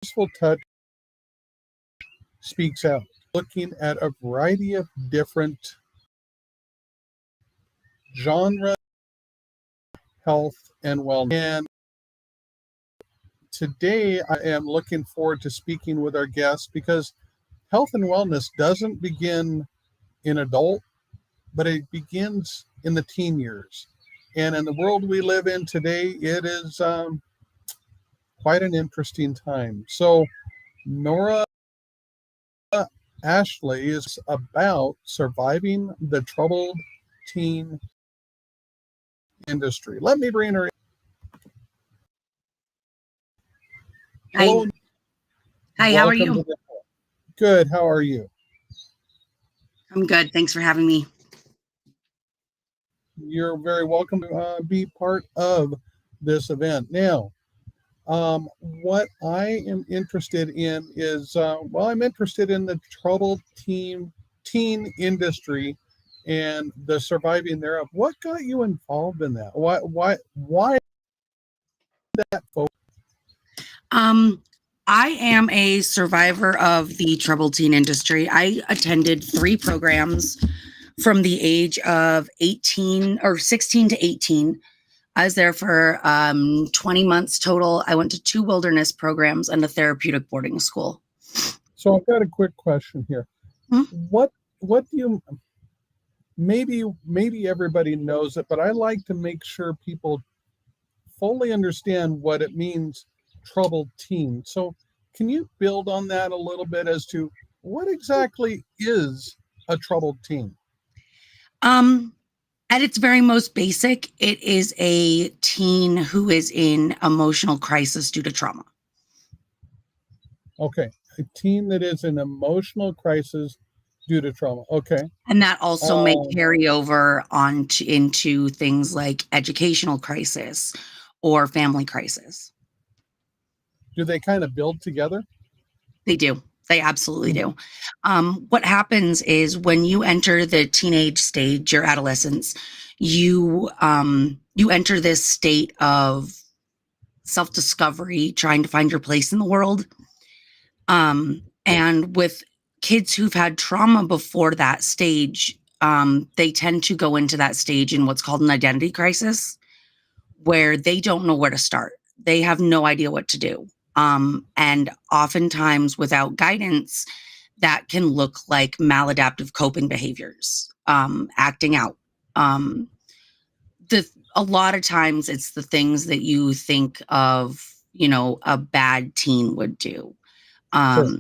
Peaceful touch speaks out, looking at a variety of different genres, health, and wellness. And today I am looking forward to speaking with our guest because health and wellness doesn't begin in adult, but it begins in the teen years. And in the world we live in today, it is quite an interesting time. So, Nora Ashley is about surviving the troubled teen industry. Let me bring her in. Hi. Hello. Hi, how are Welcome to you? the show. Good. How are you? I'm good. Thanks for having me. You're very welcome to be part of this event. Now, what I am interested in is, I'm interested in the troubled teen industry and the surviving thereof. What got you involved in that? Why that focus? Um, I am a survivor of the troubled teen industry. I attended 3 programs from the age of 18 or 16 to 18. I was there for 20 months total. I went to 2 wilderness programs and a therapeutic boarding school. So I've got a quick question here. Hmm? What do you maybe everybody knows it, but I like to make sure people fully understand what it means, troubled teen. So can you build on that a little bit as to what exactly is a troubled teen? At its very most basic, it is a teen who is in emotional crisis due to trauma. Okay, a teen that is in emotional crisis due to trauma. Okay. And that also may Um, carry over into things like educational crisis or family crisis. do they kind of build together? They do. They absolutely Mhm. do. What happens is when you enter the teenage stage, your adolescence, you enter this state of self-discovery, trying to find your place in the world. And with kids who've had trauma before that stage, they tend to go into that stage in what's called an identity crisis, where they don't know where to start. They have no idea what to do. And oftentimes, without guidance, that can look like maladaptive coping behaviors, acting out. Um, a lot of times, it's the things that you think of, a bad teen would do. Sure.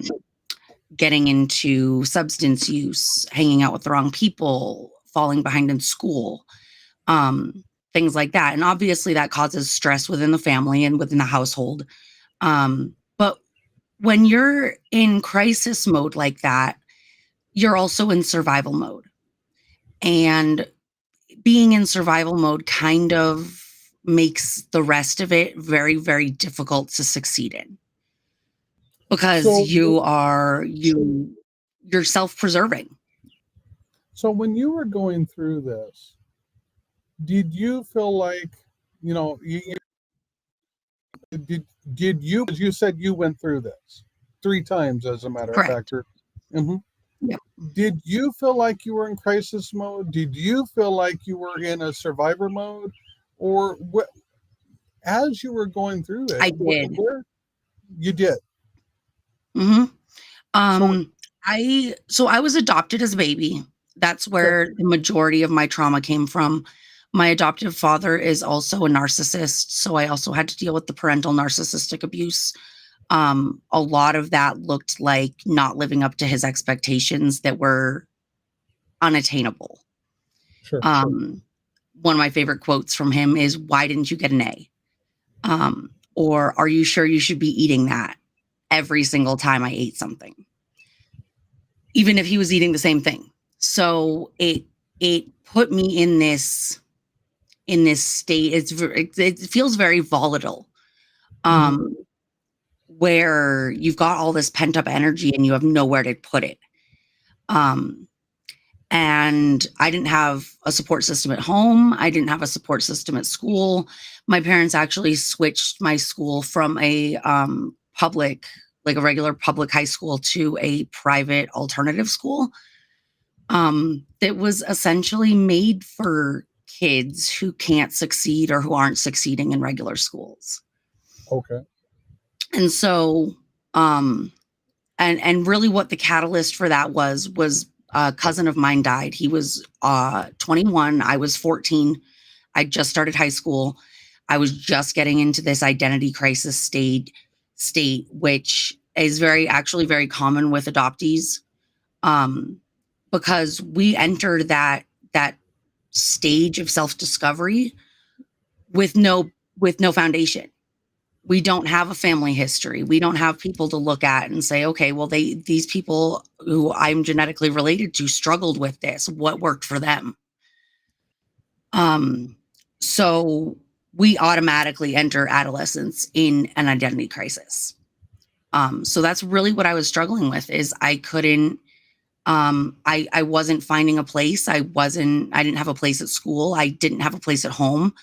Getting into substance use, hanging out with the wrong people, falling behind in school, things like that. And obviously that causes stress within the family and within the household. But when you're in crisis mode like that, you're also in survival mode. And being in survival mode kind of makes the rest of it very, very difficult to succeed in. Because So, you're self-preserving. so when you were going through this, did you feel like, did you, as you said, you went through this 3 times, as a matter of fact? Correct. Mhm. Yeah. Did you feel like you were in crisis mode? Did you feel like you were in a survivor mode? Or what, as you were going through it, I did. where you did? Hmm. So, I was adopted as a baby. That's okay. where the majority of my trauma came from. My adoptive father is also a narcissist, so I also had to deal with the parental narcissistic abuse. A lot of that looked like not living up to his expectations that were unattainable. Sure. One of my favorite quotes from him is, "Why didn't you get an A?" Or, "Are you sure you should be eating that every single time I ate something?" Even if he was eating the same thing. So it put me in this state. It feels very volatile, Mhm. where you've got all this pent up energy and you have nowhere to put it. And I didn't have a support system at home. I didn't have a support system at school. My parents actually switched my school from a public like a regular public high school to a private alternative school that was essentially made for kids who can't succeed or who aren't succeeding in regular schools. Okay. And so, and really what the catalyst for that was a cousin of mine died. He was 21. I was 14. I just started high school. I was just getting into this identity crisis state, which is actually very common with adoptees, because we enter that stage of self-discovery with no foundation. We don't have a family history. We don't have people to look at and say, okay, well, these people who I'm genetically related to struggled with this. What worked for them? So we automatically enter adolescence in an identity crisis. So that's really what I was struggling with is I couldn't, I wasn't finding a place. I didn't have a place at school. I didn't have a place at home.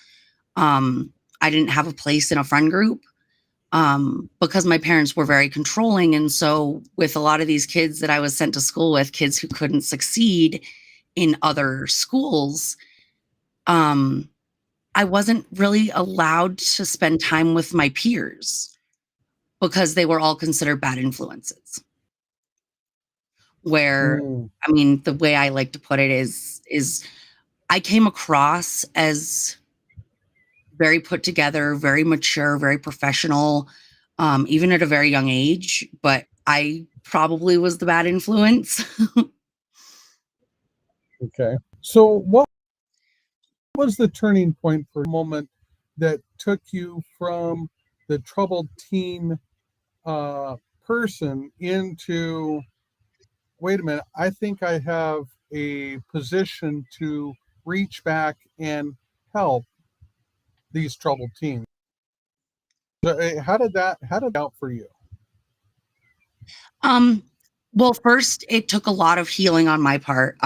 I didn't have a place in a friend group. Because my parents were very controlling. And so with a lot of these kids that I was sent to school with, kids who couldn't succeed in other schools, I wasn't really allowed to spend time with my peers because they were all considered bad influences. Where, I mean, the way I like to put it is I came across as very put together, very mature, very professional, even at a very young age, but I probably was the bad influence. Okay. So what was the turning point for a moment that took you from the troubled teen person into, wait a minute, I think I have a position to reach back and help these troubled teens? How did that out for you? Well, first, it took a lot of healing on my part.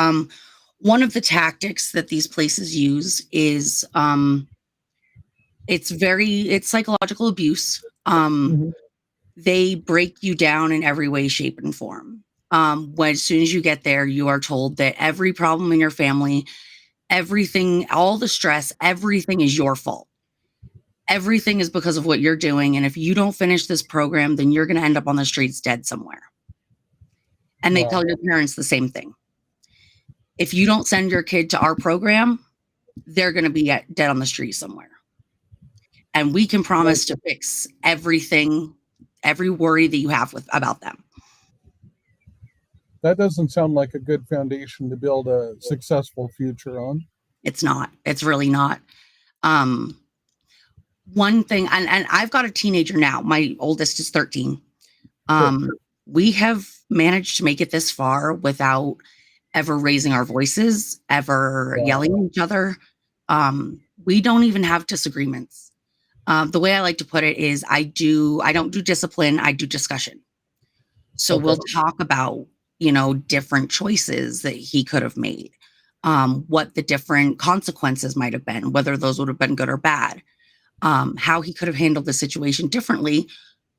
One of the tactics that these places use is it's psychological abuse. They break you down in every way, shape, and form. When as soon as you get there, you are told that every problem in your family, everything, all the stress, everything is your fault. Everything is because of what you're doing. And if you don't finish this program, then you're going to end up on the streets dead somewhere. And they tell your parents the same thing. If you don't send your kid to our program, they're going to be dead on the street somewhere. And we can promise to fix everything, every worry that you have about them. That doesn't sound like a good foundation to build a successful future on. It's not. It's really not. One thing, and I've got a teenager now. My oldest is 13. We have managed to make it this far without ever raising our voices, ever yelling at each other. We don't even have disagreements. The way I like to put it is I don't do discipline, I do discussion. So we'll talk about, different choices that he could have made, what the different consequences might have been, whether those would have been good or bad, how he could have handled the situation differently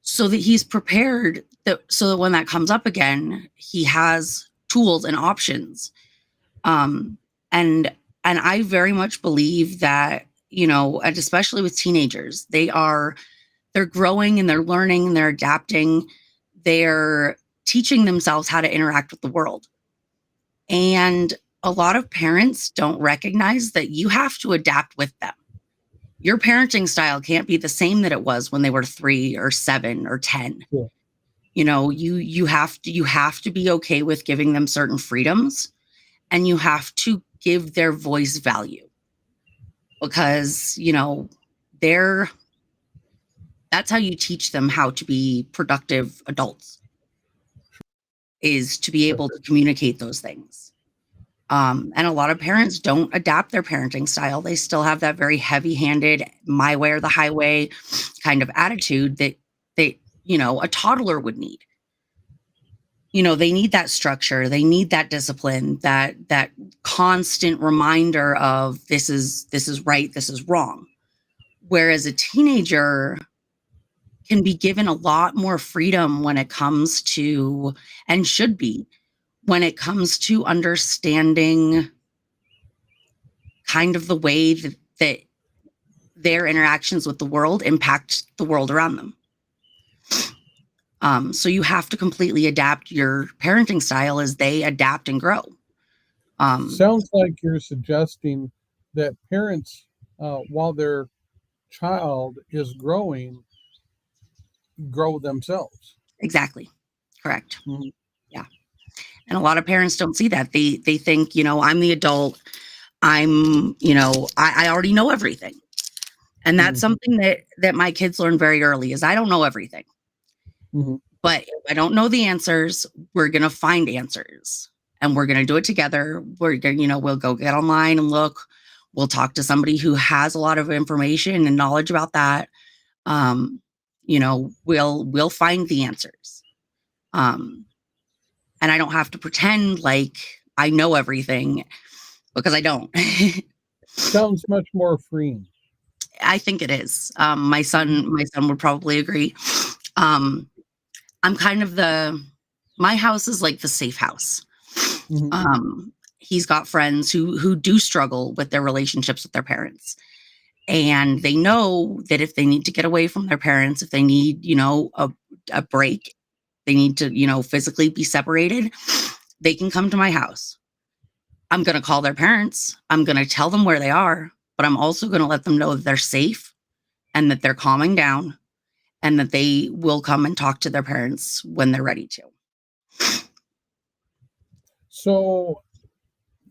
so that he's prepared, so that when that comes up again, he has tools and options. And I very much believe that, and especially with teenagers, they're growing and they're learning and they're adapting. They're teaching themselves how to interact with the world. And a lot of parents don't recognize that you have to adapt with them. Your parenting style can't be the same that it was when they were 3 or 7 or 10. Yeah. You have to be okay with giving them certain freedoms, and you have to give their voice value, because that's how you teach them how to be productive adults, is to be able to communicate those things. And a lot of parents don't adapt their parenting style. They still have that very heavy-handed, my way or the highway kind of attitude that a toddler would need. They need that structure. They need that discipline, that constant reminder of this is right, this is wrong. Whereas a teenager can be given a lot more freedom when it comes to, and should be, when it comes to understanding kind of the way that their interactions with the world impact the world around them. So you have to completely adapt your parenting style as they adapt and grow. Sounds like you're suggesting that parents, while their child is growing, grow themselves. Exactly. Correct. Mhm. Yeah. And a lot of parents don't see that. They think, I'm the adult. I already know everything. And that's Mhm. something that my kids learn very early is I don't know everything. Mhm. But if I don't know the answers, we're going to find answers and we're going to do it together. We're going to, we'll go get online and look. We'll talk to somebody who has a lot of information and knowledge about that. We'll find the answers. And I don't have to pretend like I know everything because I don't. Sounds much more freeing. I think it is. My Mhm. son would probably agree. Um, I'm kind of my house is like the safe house. Mhm. He's got friends who do struggle with their relationships with their parents. And they know that if they need to get away from their parents, if they need, a break, they need to, physically be separated, they can come to my house. I'm going to call their parents. I'm going to tell them where they are, but I'm also going to let them know that they're safe and that they're calming down and that they will come and talk to their parents when they're ready to. So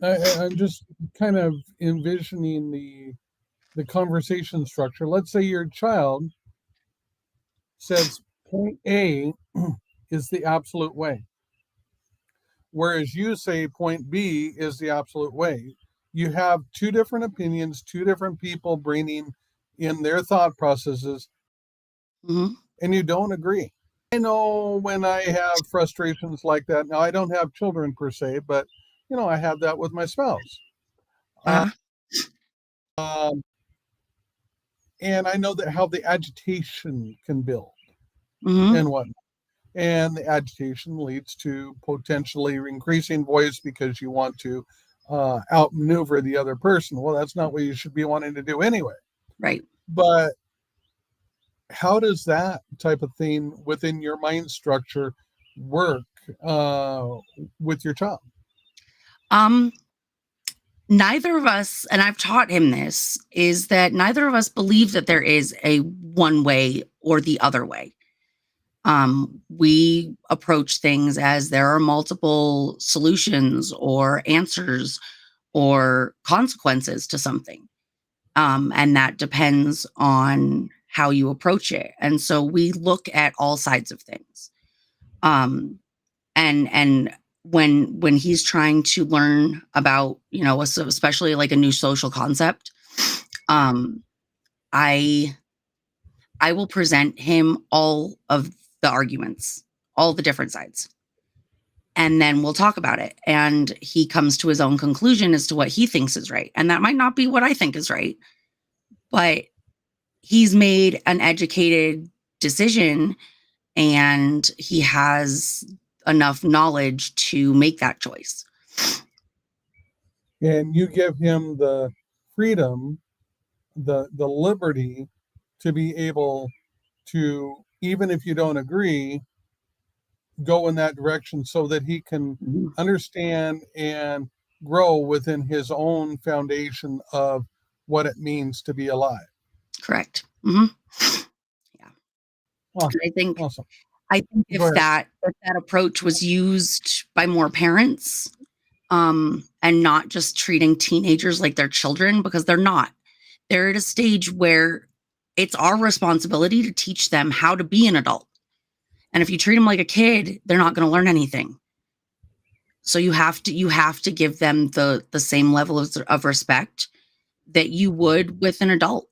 I'm just kind of envisioning the conversation structure. Let's say your child says point A is the absolute way, whereas you say point B is the absolute way. You have two different opinions, two different people bringing in their thought processes, Mm-hmm. and you don't agree. I know when I have frustrations like that. Now, I don't have children per se, but I have that with my spouse. Uh, Uh-huh. um, and I know that how the agitation can build Mm-hmm. and whatnot. And the agitation leads to potentially increasing voice because you want to outmaneuver the other person. Well, that's not what you should be wanting to do anyway. Right. But how does that type of thing within your mind structure work uh, with your child? Um, Neither of us, and I've taught him this, is that neither of us believe that there is a one way or the other way. We approach things as there are multiple solutions or answers or consequences to something. And that depends on how you approach it. And so we look at all sides of things. Um, and when he's trying to learn about, especially like a new social concept, um, I I will present him all of the arguments, all the different sides. And then we'll talk about it. And he comes to his own conclusion as to what he thinks is right. And that might not be what I think is right, but he's made an educated decision and he has enough knowledge to make that choice. And you give him the freedom, the liberty to be able to, even if you don't agree, go in that direction so that he can Mhm. understand and grow within his own foundation of what it means to be alive. Correct. Hmm. Yeah. Awesome. I think Awesome. I think Go if ahead. that approach was used by more parents, and not just treating teenagers like they're children because they're not. They're at a stage where it's our responsibility to teach them how to be an adult. And if you treat them like a kid, they're not going to learn anything. So you have to give them the same level of respect that you would with an adult.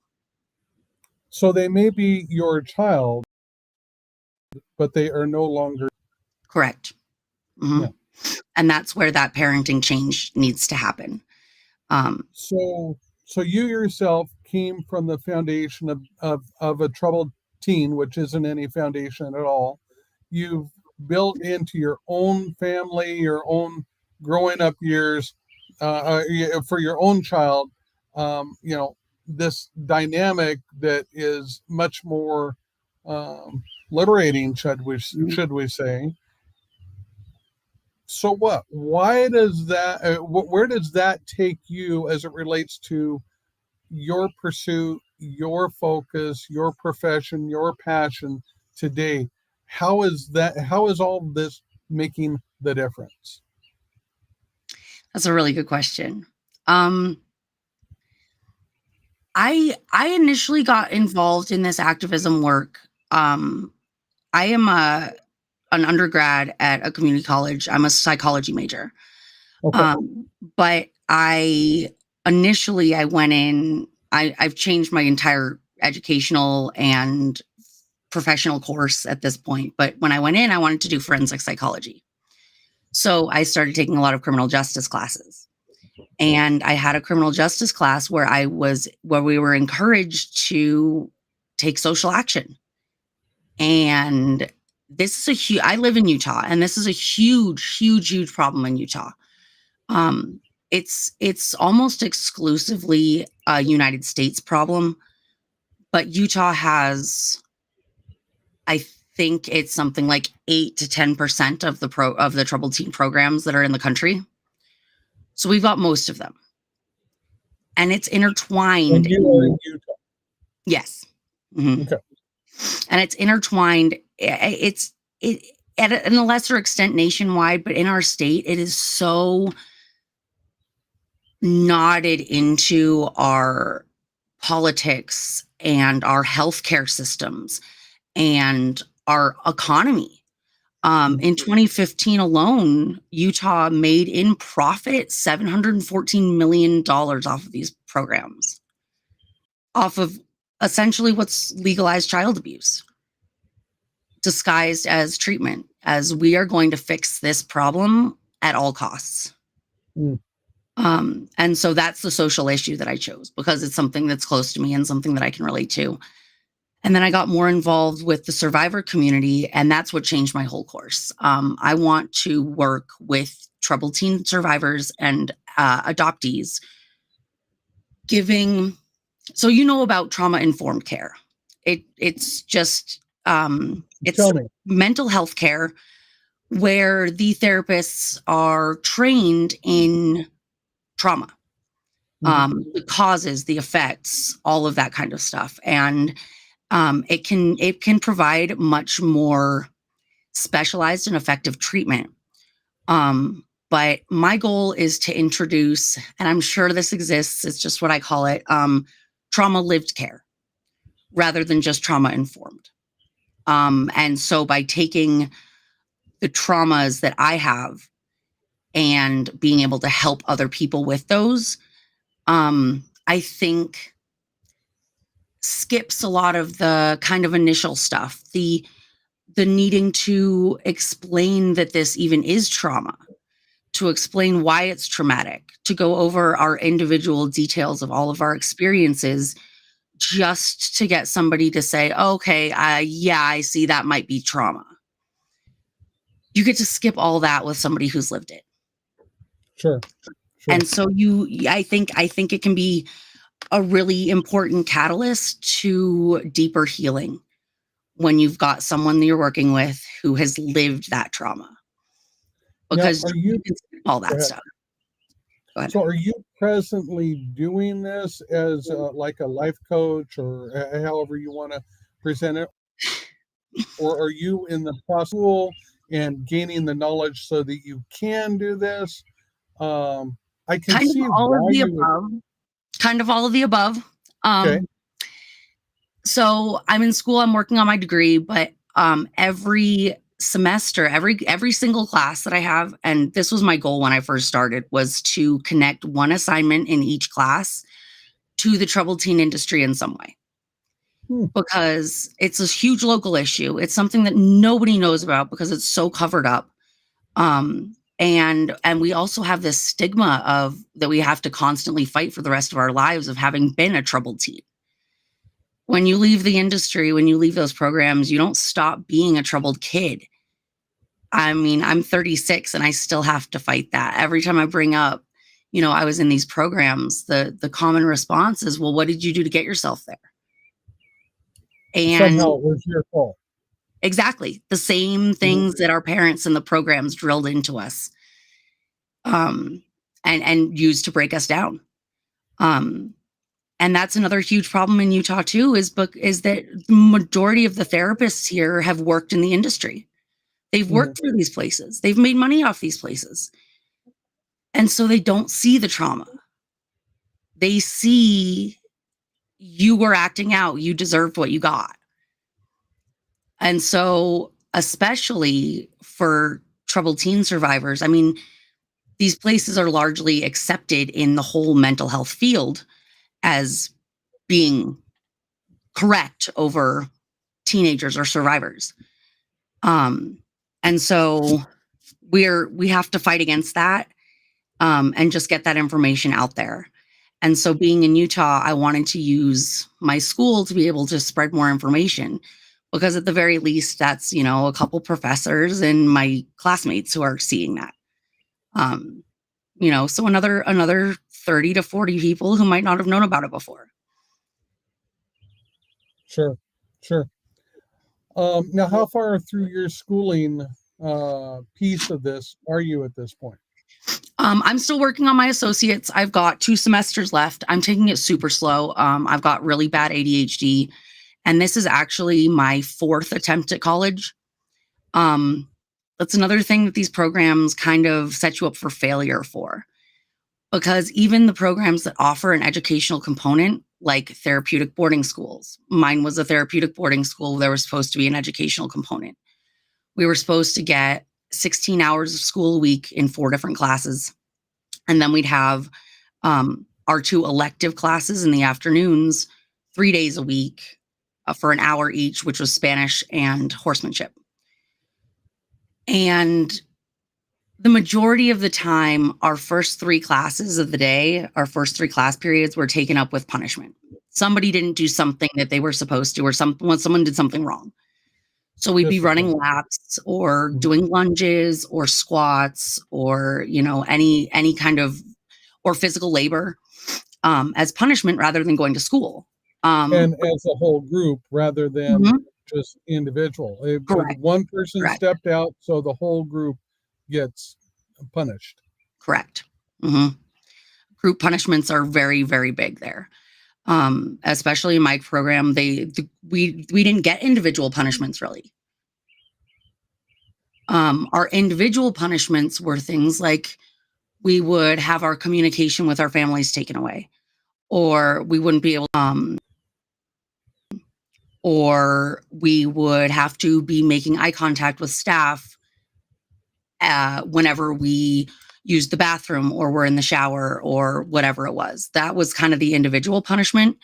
So they may be your child, but they are no longer. Correct. Hmm. Yeah. And that's where that parenting change needs to happen. Um, So you yourself came from the foundation of a troubled teen, which isn't any foundation at all. You've built into your own family, your own growing up years, for your own child, you know, this dynamic that is much more liberating, should we say. So what? Why does that? Where does that take you as it relates to your pursuit, your focus, your profession, your passion today? How is that? How is all of this making the difference? That's a really good question. Um, I initially got involved in this activism work. Um, I am an undergrad at a community college. I'm a psychology major. Okay. Um, but I went in. I've changed my entire educational and professional course at this point. But when I went in, I wanted to do forensic psychology. So I started taking a lot of criminal justice classes. And I had a criminal justice class where we were encouraged to take social action. And this is I live in Utah, and this is a huge problem in Utah. Um, it's almost exclusively a United States problem, but Utah has, I think it's something like 8 to 10% of the troubled teen programs that are in the country. So we've got most of them, and it's intertwined. And you are in Utah. Yes. Mhm. Okay. And it's intertwined. It at a lesser extent nationwide, but in our state, it is so knotted into our politics and our healthcare systems and our economy. In 2015 alone, Utah made in profit $714 million off of these programs, off of essentially what's legalized child abuse, disguised as treatment, as we are going to fix this problem at all costs. Mm. And so that's the social issue that I chose because it's something that's close to me and something that I can relate to. And then I got more involved with the survivor community, and that's what changed my whole course. I want to work with troubled teen survivors and adoptees, giving. So you know about trauma-informed care. It's just it's Tell me. mental health care where the therapists are trained in trauma, the causes, the effects, all of that kind of stuff, and it can provide much more specialized and effective treatment. But my goal is to introduce, and I'm sure this exists, it's just what I call it, trauma lived care rather than just trauma informed. And so by taking the traumas that I have and being able to help other people with those, I think skips a lot of the kind of initial stuff, the needing to explain that this even is trauma, to explain why it's traumatic, to go over our individual details of all of our experiences, just to get somebody to say, okay, yeah, I see that might be trauma. You get to skip all that with somebody who's lived it. Sure. And so I think it can be a really important catalyst to deeper healing when you've got someone that you're working with who has lived that trauma. Because now, you can skip all that stuff. Go ahead. So are you presently doing this as like a life coach or however you want to present it? Or are you in the process and gaining the knowledge so that you can do this? I can kind see of all why of the you above. Kind of all of the above. Okay. So I'm in school, I'm working on my degree, but every semester, every single class that I have, and this was my goal when I first started, was to connect one assignment in each class to the troubled teen industry in some way. Because it's a huge local issue. It's something that nobody knows about because it's so covered up. And we also have this stigma of that we have to constantly fight for the rest of our lives of having been a troubled teen. When you leave the industry, when you leave those programs, you don't stop being a troubled kid. I mean, I'm 36 and I still have to fight that. Every time I bring up, I was in these programs, the common response is, well, what did you do to get yourself there? And Somehow it was your fault. exactly the same things that our parents and the programs drilled into us, and used to break us down. And that's another huge problem in Utah too, is that the majority of the therapists here have worked in the industry. They've worked through these places. They've made money off these places. And so they don't see the trauma. They see you were acting out. You deserved what you got. And so, especially for troubled teen survivors, I mean, these places are largely accepted in the whole mental health field as being correct over teenagers or survivors. And so we have to fight against that, and just get that information out there. And so being in Utah, I wanted to use my school to be able to spread more information, because at the very least, that's, a couple professors and my classmates who are seeing that. So another 30 to 40 people who might not have known about it before. Sure. Now, how far through your schooling piece of this are you at this point? I'm still working on my associates. I've got 2 semesters left. I'm taking it super slow. I've got really bad ADHD, and this is actually my 4th attempt at college. That's another thing that these programs kind of set you up for failure for, because even the programs that offer an educational component, like therapeutic boarding schools, mine was a therapeutic boarding school. There was supposed to be an educational component. We were supposed to get 16 hours of school a week in 4 different classes. And then we'd have our 2 elective classes in the afternoons, 3 days a week, for an hour each, which was Spanish and horsemanship. And the majority of the time, our first 3 classes of the day, our first 3 class periods were taken up with punishment. Somebody didn't do something that they were supposed to, or someone did something wrong. So we'd be running laps or doing lunges or squats or, any kind of, or physical labor, as punishment rather than going to school. And as a whole group rather than just individual. Correct. One person stepped out, so the whole group gets punished. Correct. Group punishments are very, very big there. Especially in my program, we didn't get individual punishments really. Our individual punishments were things like we would have our communication with our families taken away, or we wouldn't be able, or we would have to be making eye contact with staff whenever we used the bathroom or were in the shower or whatever it was. That was kind of the individual punishment.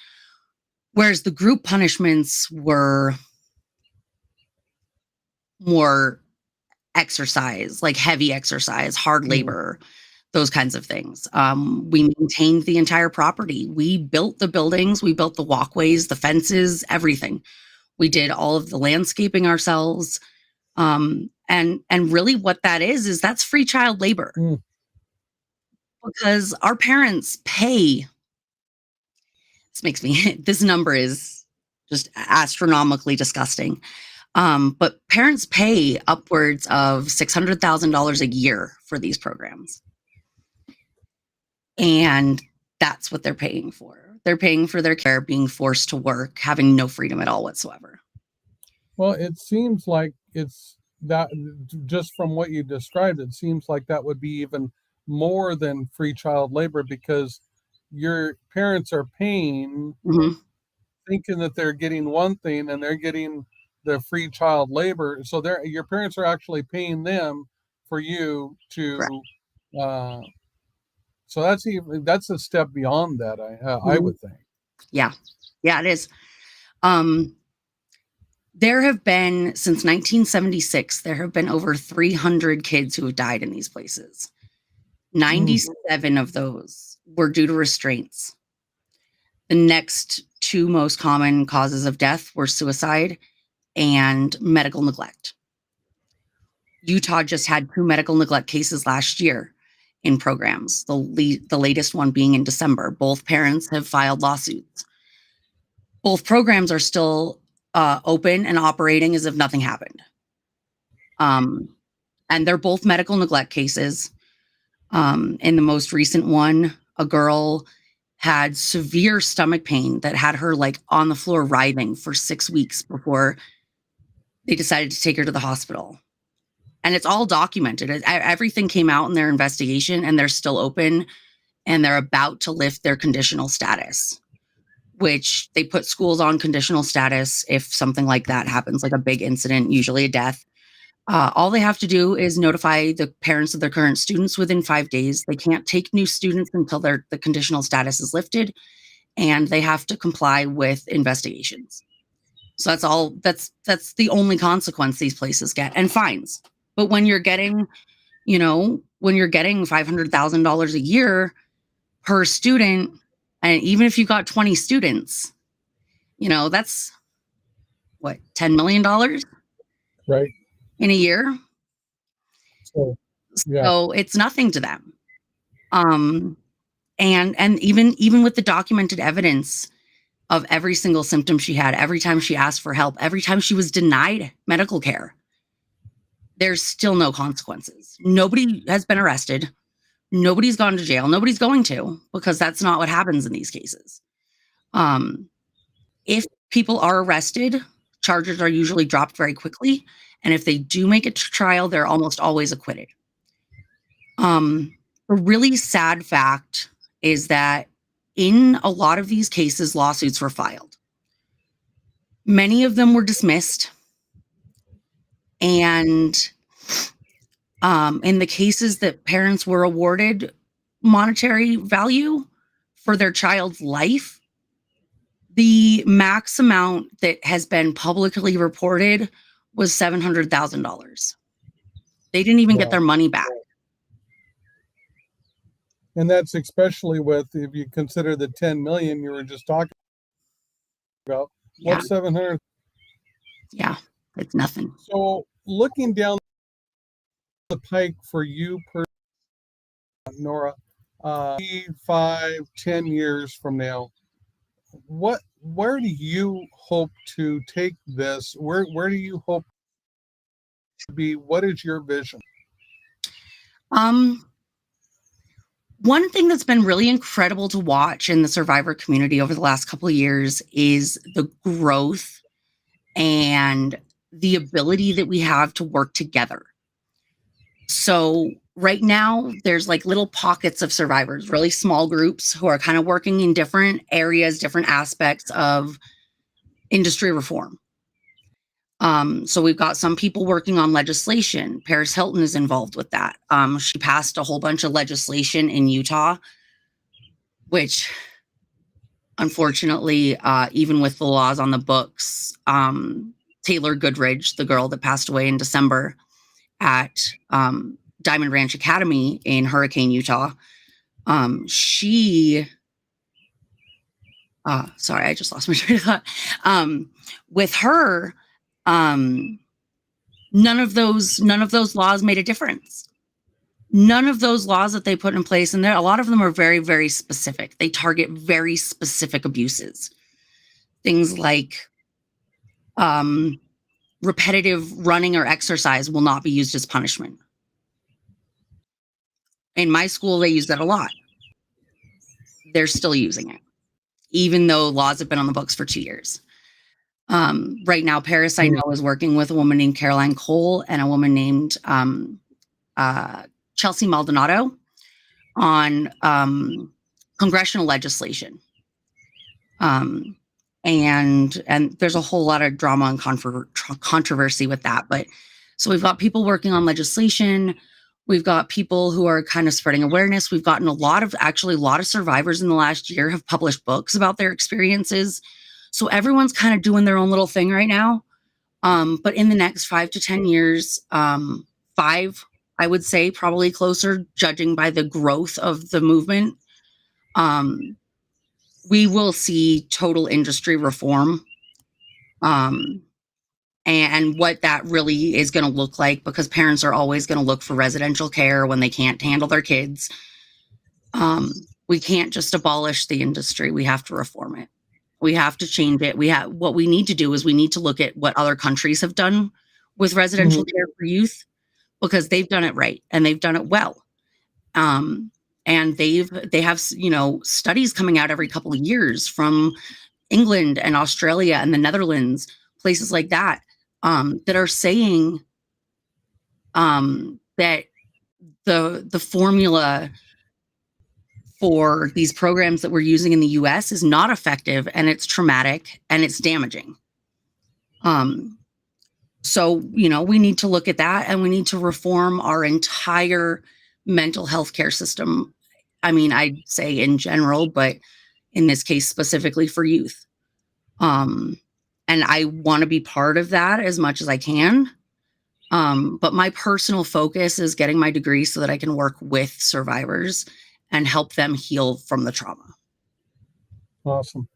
Whereas the group punishments were more exercise, like heavy exercise, hard labor, those kinds of things. We maintained the entire property. We built the buildings, we built the walkways, the fences, everything. We did all of the landscaping ourselves. And really what that is that's free child labor. Because our parents pay. This number is just astronomically disgusting. But parents pay upwards of $600,000 a year for these programs. And that's what they're paying for. They're paying for their care, being forced to work, having no freedom at all whatsoever. Well, it seems like it's that, just from what you described, it seems like that would be even more than free child labor, because your parents are paying, thinking that they're getting one thing and they're getting the free child labor. So your parents are actually paying them for you to, so that's a step beyond that. I would think. Yeah, it is. There have been, since 1976, there have been over 300 kids who have died in these places. 97 of those were due to restraints. The next two most common causes of death were suicide and medical neglect. Utah just had 2 medical neglect cases last year in programs, the latest one being in December. Both parents have filed lawsuits. Both programs are still open and operating as if nothing happened. And they're both medical neglect cases. In the most recent one, a girl had severe stomach pain that had her like on the floor writhing for 6 weeks before they decided to take her to the hospital. And it's all documented. Everything came out in their investigation, and they're still open, and they're about to lift their conditional status, which they put schools on conditional status if something like that happens, like a big incident, usually a death. All they have to do is notify the parents of their current students within 5 days. They can't take new students until the conditional status is lifted, and they have to comply with investigations. So that's all. That's the only consequence these places get, and fines. But when you're getting, when you're getting $500,000 a year per student, and even if you got 20 students, that's what, $10 million Right. in a year. So, yeah. So it's nothing to them. And even with the documented evidence of every single symptom she had, every time she asked for help, every time she was denied medical care, there's still no consequences. Nobody has been arrested. Nobody's gone to jail. Nobody's going to, because that's not what happens in these cases. If people are arrested, charges are usually dropped very quickly. And if they do make it to trial, they're almost always acquitted. A really sad fact is that in a lot of these cases, lawsuits were filed. Many of them were dismissed. And in the cases that parents were awarded monetary value for their child's life, the max amount that has been publicly reported was $700,000. They didn't even get their money back. And that's especially if you consider the 10 million you were just talking about. Yeah. What's 700? Yeah, it's nothing. So looking down the pike for you, Nora, 5, 10 years from now, where do you hope to take this? Where do you hope to be? What is your vision? One thing that's been really incredible to watch in the survivor community over the last couple of years is the growth and the ability that we have to work together. So right now, there's like little pockets of survivors, really small groups who are kind of working in different areas, different aspects of industry reform. So we've got some people working on legislation. Paris Hilton is involved with that. She passed a whole bunch of legislation in Utah, which unfortunately, even with the laws on the books, Taylor Goodridge, the girl that passed away in December at Diamond Ranch Academy in Hurricane, Utah, sorry, I just lost my train of thought. With her, none of those laws made a difference. None of those laws that they put in place, and a lot of them are very, very specific. They target very specific abuses. Things like repetitive running or exercise will not be used as punishment. In my school, they use that a lot. They're still using it, even though laws have been on the books for 2 years. Right now, Paris, I know, is working with a woman named Caroline Cole and a woman named Chelsea Maldonado on congressional legislation. And there's a whole lot of drama and controversy with that. But so we've got people working on legislation. We've got people who are kind of spreading awareness. We've gotten a lot of survivors in the last year have published books about their experiences. So everyone's kind of doing their own little thing right now. But in the next 5 to 10 years, 5, I would say probably closer, judging by the growth of the movement, we will see total industry reform. And what that really is going to look like, because parents are always going to look for residential care when they can't handle their kids. We can't just abolish the industry. We have to reform it. We have to change it. What we need to do is we need to look at what other countries have done with residential care for youth, because they've done it right and they've done it well. And they have, studies coming out every couple of years from England and Australia and the Netherlands, places like that, that are saying that the formula for these programs that we're using in the US is not effective, and it's traumatic and it's damaging. So, we need to look at that, and we need to reform our entire mental health care system. I mean, I'd say in general, but in this case, specifically for youth. And I want to be part of that as much as I can. But my personal focus is getting my degree so that I can work with survivors and help them heal from the trauma. Awesome.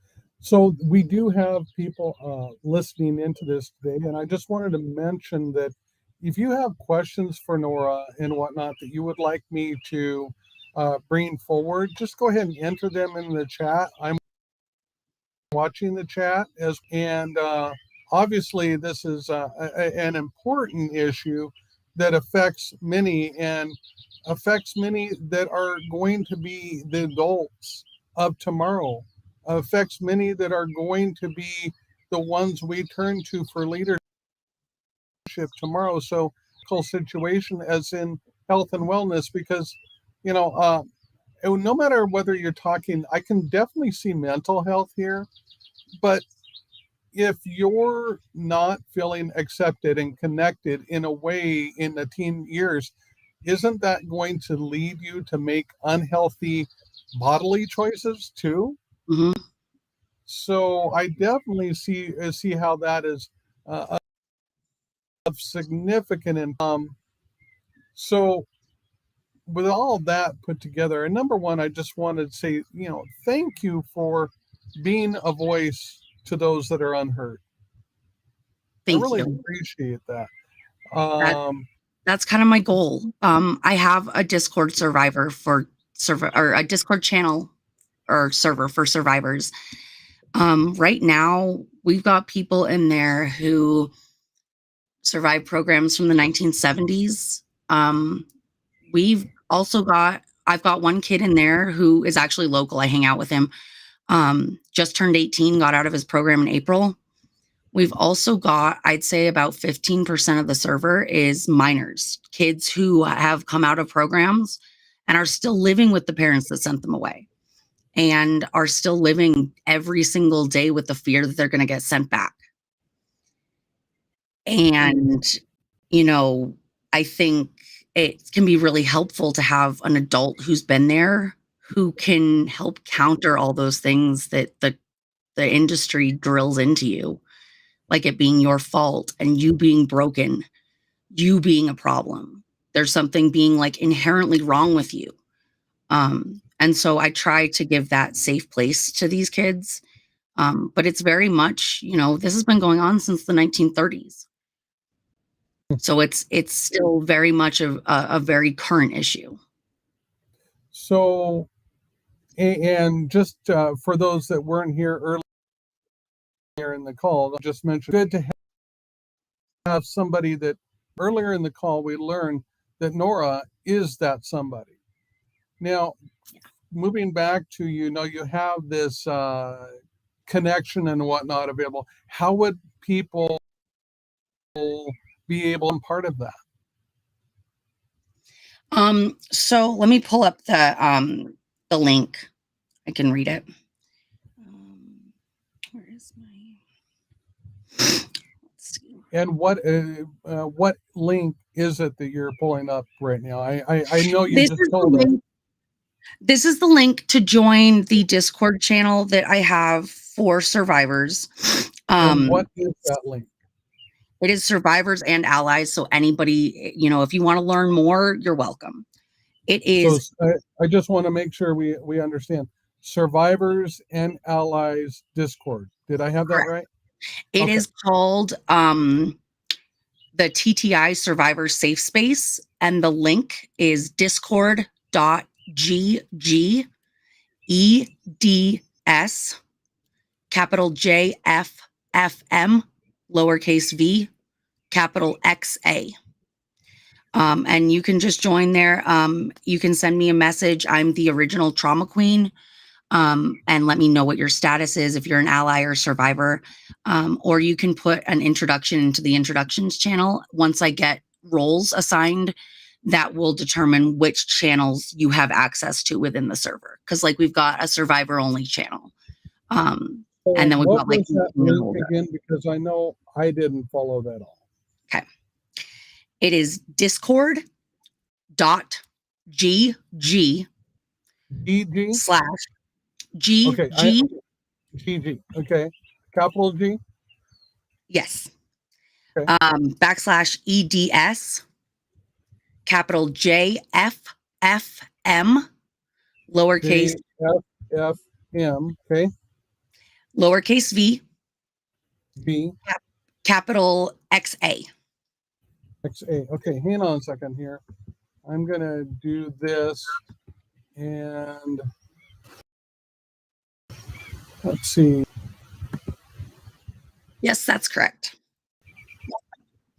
So we do have people listening into this today, and I just wanted to mention that if you have questions for Nora and whatnot that you would like me to bring forward, just go ahead and enter them in the chat. I'm watching the chat, and obviously this is an important issue that affects many, and affects many that are going to be the adults of tomorrow, affects many that are going to be the ones we turn to for leadership tomorrow. So, whole situation as in health and wellness, because no matter whether you're talking, I can definitely see mental health here, but if you're not feeling accepted and connected in a way in the teen years, isn't that going to lead you to make unhealthy bodily choices too? Mm-hmm. So I definitely see how that is of significant income. So with all that put together, and number one, I just wanted to say, thank you for being a voice to those that are unheard. Thank I really you. appreciate that. That's kind of my goal. I have a Discord survivor or a Discord channel or server for survivors. Right now, we've got people in there who survived programs from the 1970s. I've got one kid in there who is actually local. I hang out with him. Just turned 18, got out of his program in April. We've also got, I'd say about 15% of the server is minors, kids who have come out of programs and are still living with the parents that sent them away, and are still living every single day with the fear that they're going to get sent back. And, I think it can be really helpful to have an adult who's been there, who can help counter all those things that the industry drills into you, like it being your fault and you being broken, you being a problem. There's something being like inherently wrong with you. And so I try to give that safe place to these kids. But it's very much, this has been going on since the 1930s. So it's still very much a very current issue. So, and just for those that weren't here earlier in the call, I'll just mention, good to have somebody that earlier in the call we learned that Nora is that somebody. Now, moving back to, you have this connection and whatnot available. How would people be able to be part of that? So let me pull up the link. I can read it. Where is my? Let's see. And what link is it that you're pulling up right now? I know you just told us. This is the link to join the Discord channel that I have for survivors. And what is that link? It is survivors and allies. So anybody, if you want to learn more, you're welcome. It is. So I just want to make sure we understand. Survivors and Allies Discord. Did I have that Correct. right? It Okay. is called the TTI Survivor Safe Space, and the link is discord.gg/EDS capital JFFM lowercase v capital XA. And you can just join there. You can send me a message. I'm the original trauma queen. And let me know what your status is, if you're an ally or survivor. Or you can put an introduction into the introductions channel. Once I get roles assigned, that will determine which channels you have access to within the server. Because like we've got a survivor only channel. So And then we've what got like was that link again? Because I know I didn't follow that all. Okay. It is discord.gg GG? slash Okay. GG. GG. Okay. Capital G? Yes. Okay. /EDS capital JFFM lowercase JFFM. Okay. lowercase v B. capital XA. XA. Okay. Hang on a second here. I'm going to do this and let's see. Yes, that's correct.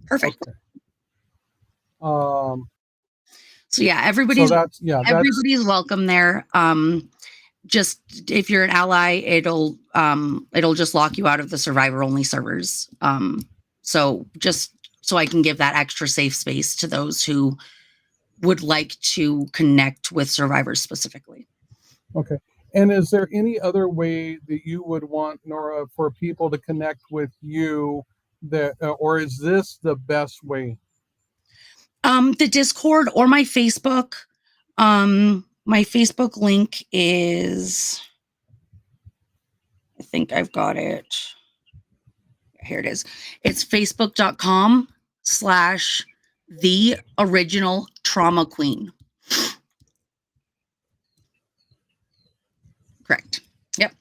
Perfect. Okay. So yeah, everybody's that's welcome there. Just if you're an ally, it'll just lock you out of the survivor only servers. So just so I can give that extra safe space to those who would like to connect with survivors specifically. okay. And is there any other way that you would want, Nora, for people to connect with you that, or is this the best way? The Discord or my Facebook. My Facebook link is, I think I've got it. Here it is. It's facebook.com/the-original-trauma-queen. Correct. Yep.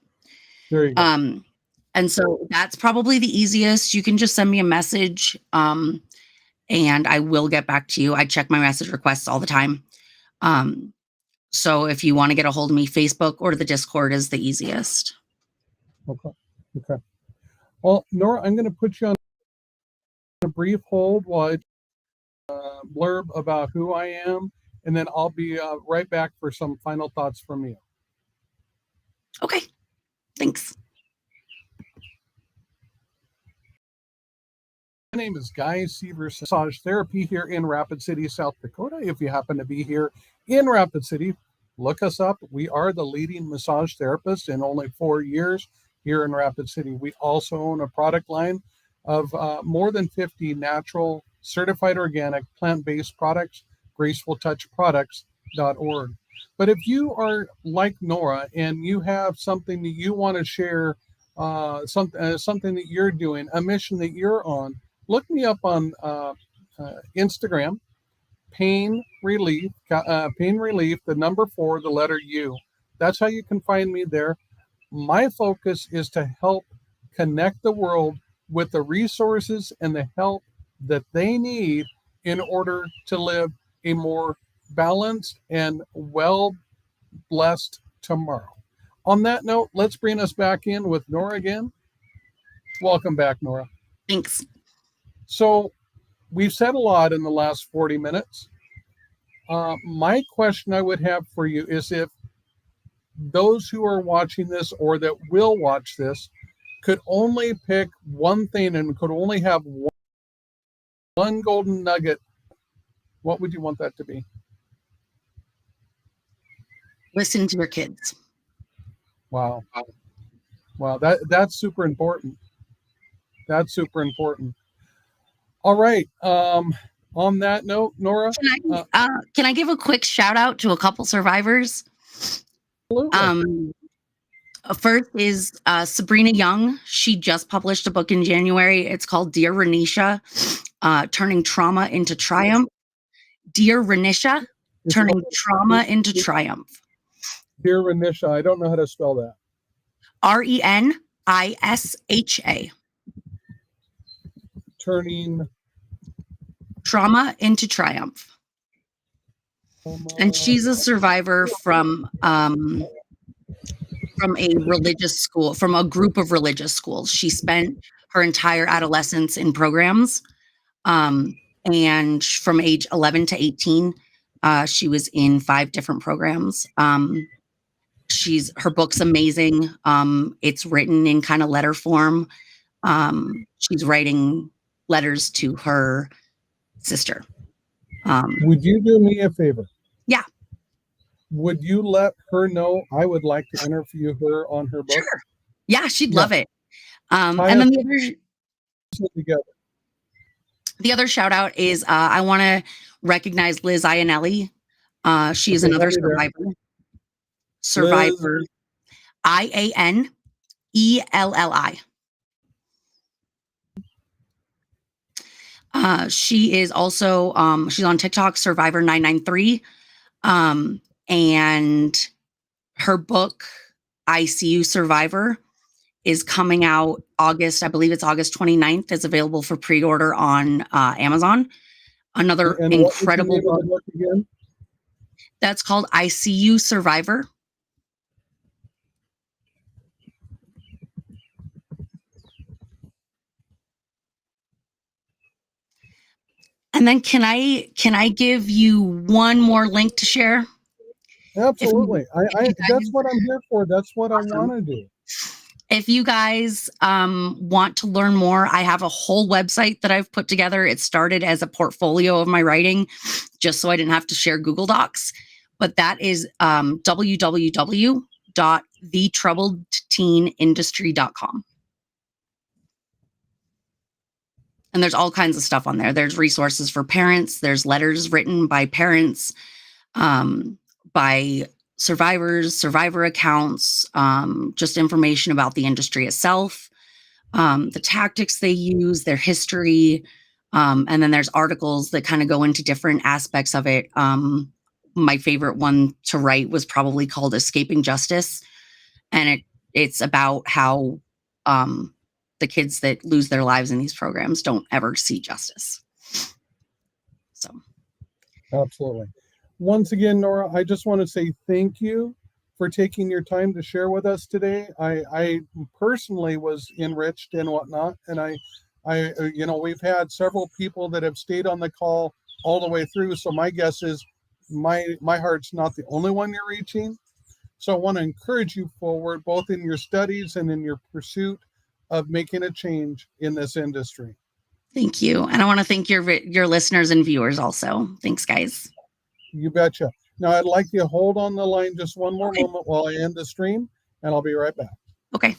There you go. And so that's probably the easiest. You can just send me a message, and I will get back to you. I check my message requests all the time. So if you want to get a hold of me, Facebook or the Discord is the easiest. Okay. Okay. Well, Nora, I'm going to put you on a brief hold while I blurb about who I am, and then I'll be right back for some final thoughts from you. Okay. Thanks. My name is Guy Sievers, Massage Therapy here in Rapid City, South Dakota. If you happen to be here in Rapid City, look us up. We are the leading massage therapist in only 4 years here in Rapid City. We also own a product line of more than 50 natural, certified organic, plant-based products, gracefultouchproducts.org. But if you are like Nora and you have something that you want to share, something that you're doing, a mission that you're on, look me up on Instagram, Pain Relief, the number 4, the letter U. That's how you can find me there. My focus is to help connect the world with the resources and the help that they need in order to live a more balanced and well-blessed tomorrow. On that note, let's bring us back in with Nora again. Welcome back, Nora. Thanks. So we've said a lot in the last 40 minutes. My question I would have for you is if those who are watching this or that will watch this could only pick one thing and could only have one golden nugget, what would you want that to be? Listen to your kids. Wow. That's super important. That's super important. All right. On that note, Nora, can I give a quick shout out to a couple survivors? Absolutely. First is Sabrina Young. She just published a book in January. It's called Dear Renisha, Turning Trauma into Triumph. Dear Renisha, Turning Trauma into Triumph. Dear Renisha, I don't know how to spell that. RENISHA. Turning Trauma into Triumph. And she's a survivor from a religious school, from a group of religious schools. She spent her entire adolescence in programs. And from age 11 to 18, she was in 5 different programs. Her book's amazing. It's written in kind of letter form. She's writing letters to her sister. Would you do me a favor? Yeah. Would you let her know I would like to interview her on her book? Sure. Yeah, she'd love it. And then the other shout out is I want to recognize Liz Iannelli. She is another survivor. Survivor. IANELLI. She is also she's on TikTok, Survivor 993. And her book, ICU Survivor, is coming out August, I believe it's August 29th. It's available for pre-order on Amazon. Another incredible book. Again? That's called ICU Survivor. And then can I give you one more link to share? Absolutely. That's what I'm here for. That's what I want to do. If you guys want to learn more, I have a whole website that I've put together. It started as a portfolio of my writing, just so I didn't have to share Google Docs. But that is www.thetroubledteenindustry.com. And there's all kinds of stuff on there. There's resources for parents. There's letters written by parents, by survivors, survivor accounts, just information about the industry itself, the tactics they use, their history. And then there's articles that kind of go into different aspects of it. My favorite one to write was probably called Escaping Justice. And it's about how the kids that lose their lives in these programs don't ever see justice. So. Absolutely. Once again, Nora, I just want to say thank you for taking your time to share with us today. I personally was enriched and whatnot, and I we've had several people that have stayed on the call all the way through. So my guess is my heart's not the only one you're reaching. So I want to encourage you forward, both in your studies and in your pursuit of making a change in this industry. Thank you. And I want to thank your listeners and viewers also. Thanks, guys. You betcha. Now, I'd like you to hold on the line just one more moment while I end the stream, and I'll be right back. Okay.